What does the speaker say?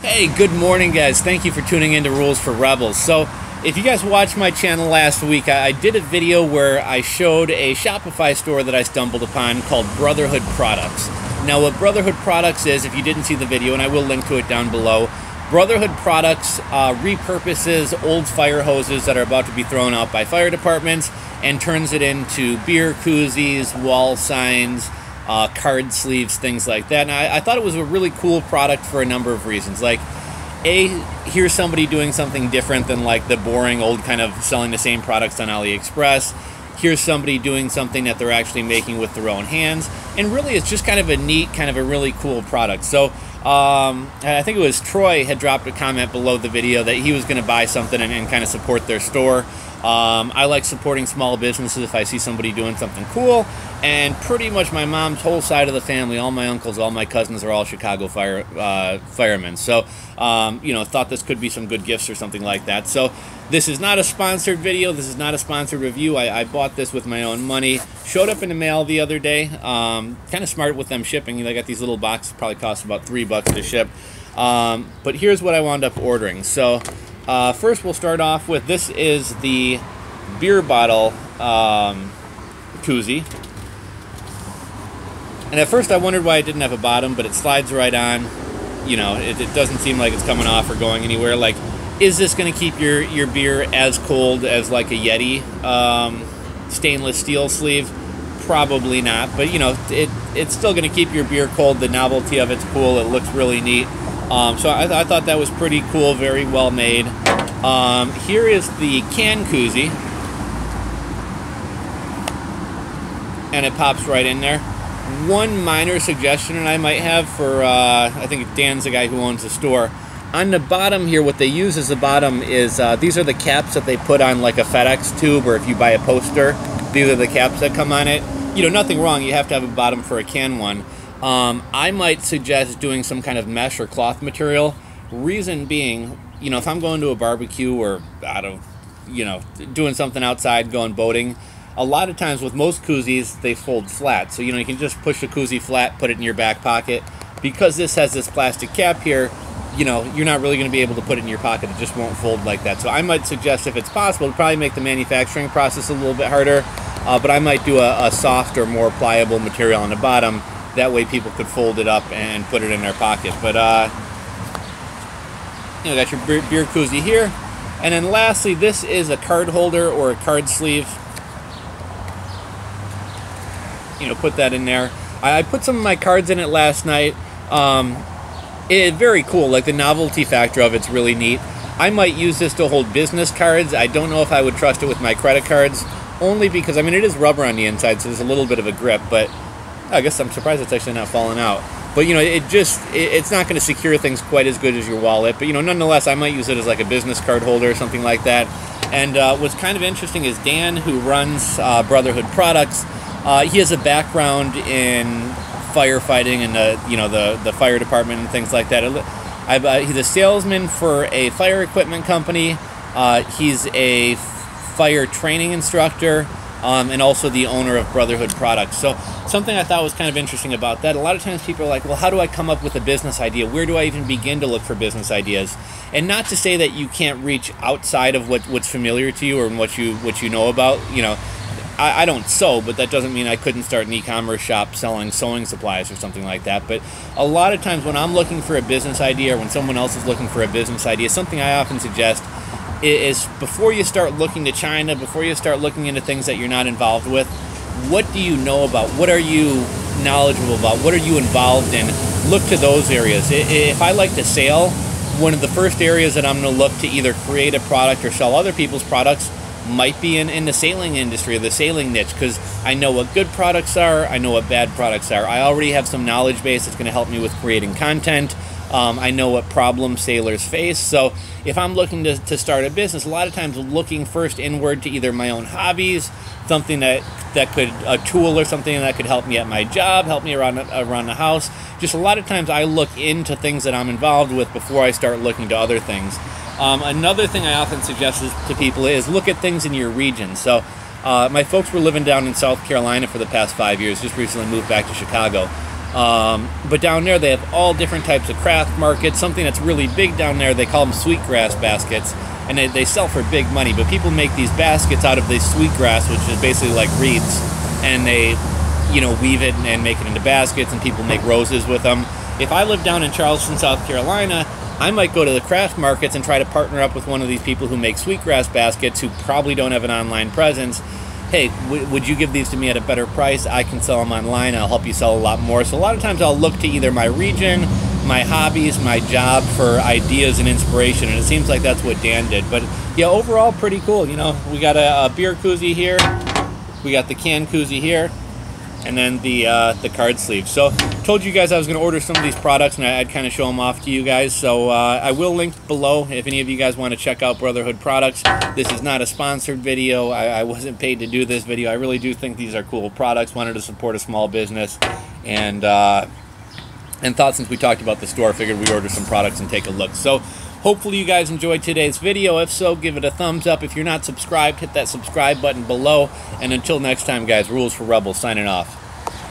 Hey, good morning guys. Thank you for tuning in to Rules for Rebels. So if you guys watched my channel last week, I did a video where I showed a Shopify store that I stumbled upon called BrotherHood Products. Now what BrotherHood Products is, if you didn't see the video, and I will link to it down below, BrotherHood Products repurposes old fire hoses that are about to be thrown out by fire departments and turns it into beer koozies, wall signs, card sleeves, things like that. And I thought it was a really cool product for a number of reasons. Like, A, here's somebody doing something different than like the boring old kind of selling the same products on AliExpress. Here's somebody doing something that they're actually making with their own hands. And really, it's just kind of a neat, kind of a really cool product. So I think it was Troy had dropped a comment below the video that he was going to buy something and kind of support their store. I like supporting small businesses if I see somebody doing something cool, and pretty much my mom's whole side of the family, all my uncles, all my cousins are all Chicago firemen. So, you know, thought this could be some good gifts or something like that. So this is not a sponsored video. This is not a sponsored review. I bought this with my own money. Showed up in the mail the other day. Kind of smart with them shipping. They got these little boxes, probably cost about $3 to ship. But here's what I wound up ordering. So first we'll start off with, this is the beer bottle koozie. And at first I wondered why it didn't have a bottom, but it slides right on. You know, it doesn't seem like it's coming off or going anywhere. Like, is this going to keep your beer as cold as like a Yeti stainless steel sleeve? Probably not, but you know, it's still going to keep your beer cold. The novelty of it's cool. It looks really neat. So I thought that was pretty cool, very well made. Here is the can koozie, and it pops right in there. One minor suggestion that I might have for, I think Dan's the guy who owns the store. On the bottom here, what they use as the bottom is, these are the caps that they put on like a FedEx tube, or if you buy a poster, these are the caps that come on it. You know, nothing wrong, you have to have a bottom for a can one. I might suggest doing some kind of mesh or cloth material. Reason being, you know, if I'm going to a barbecue or you know, doing something outside, going boating, a lot of times with most koozies, they fold flat. So, you know, you can just push the koozie flat, put it in your back pocket. Because this has this plastic cap here, you know, you're not really going to be able to put it in your pocket. It just won't fold like that. So I might suggest, if it's possible, to probably make the manufacturing process a little bit harder. But I might do a soft or more pliable material on the bottom. That way people could fold it up and put it in their pocket. But, you know, got your beer koozie here. And then lastly, this is a card holder or a card sleeve. You know, put that in there. I put some of my cards in it last night. It's very cool. Like, the novelty factor of it's really neat. I might use this to hold business cards. I don't know if I would trust it with my credit cards, only because, I mean, it is rubber on the inside, so there's a little bit of a grip, but I guess I'm surprised it's actually not falling out. But, you know, it's not going to secure things quite as good as your wallet. But, you know, nonetheless, I might use it as like a business card holder or something like that. And what's kind of interesting is Dan, who runs BrotherHood Products, he has a background in firefighting and the fire department and things like that. He's a salesman for a fire equipment company. He's a fire training instructor, and also the owner of BrotherHood Products. So something I thought was kind of interesting about that, a lot of times people are like, well, how do I come up with a business idea? Where do I even begin to look for business ideas? And not to say that you can't reach outside of what's familiar to you or what you know about. You know, I don't sew, but that doesn't mean I couldn't start an e-commerce shop selling sewing supplies or something like that. But a lot of times when I'm looking for a business idea, or when someone else is looking for a business idea, something I often suggest is, before you start looking to China, before you start looking into things that you're not involved with, what do you know about? What are you knowledgeable about? What are you involved in? Look to those areas. If I like to sail, one of the first areas that I'm going to look to either create a product or sell other people's products might be in the sailing industry or the sailing niche, because I know what good products are, I know what bad products are. I already have some knowledge base that's going to help me with creating content. I know what problems sailors face. So if I'm looking to start a business, a lot of times looking first inward to either my own hobbies, something that could, a tool or something that could help me at my job, help me around the house. Just a lot of times I look into things that I'm involved with before I start looking to other things. Another thing I often suggest to people is look at things in your region. So my folks were living down in South Carolina for the past 5 years, just recently moved back to Chicago. But down there they have all different types of craft markets. Something that's really big down there, they call them Sweetgrass Baskets, and they sell for big money. But people make these baskets out of this sweetgrass, which is basically like reeds, and they, you know, weave it and make it into baskets, and people make roses with them. If I lived down in Charleston, South Carolina, I might go to the craft markets and try to partner up with one of these people who make sweetgrass baskets who probably don't have an online presence. Hey, would you give these to me at a better price? I can sell them online. I'll help you sell a lot more. So a lot of times I'll look to either my region, my hobbies, my job for ideas and inspiration. And it seems like that's what Dan did. But yeah, overall pretty cool. You know, we got a beer koozie here. We got the can koozie here. And then the card sleeve. So told you guys I was going to order some of these products, and I'd kind of show them off to you guys. So I will link below if any of you guys want to check out BrotherHood products. This is not a sponsored video. I wasn't paid to do this video. I really do think these are cool products. Wanted to support a small business, and thought since we talked about the store, figured we'd order some products and take a look. So hopefully you guys enjoyed today's video. If so, give it a thumbs up. If you're not subscribed, hit that subscribe button below. And until next time, guys, Rules for Rebels signing off.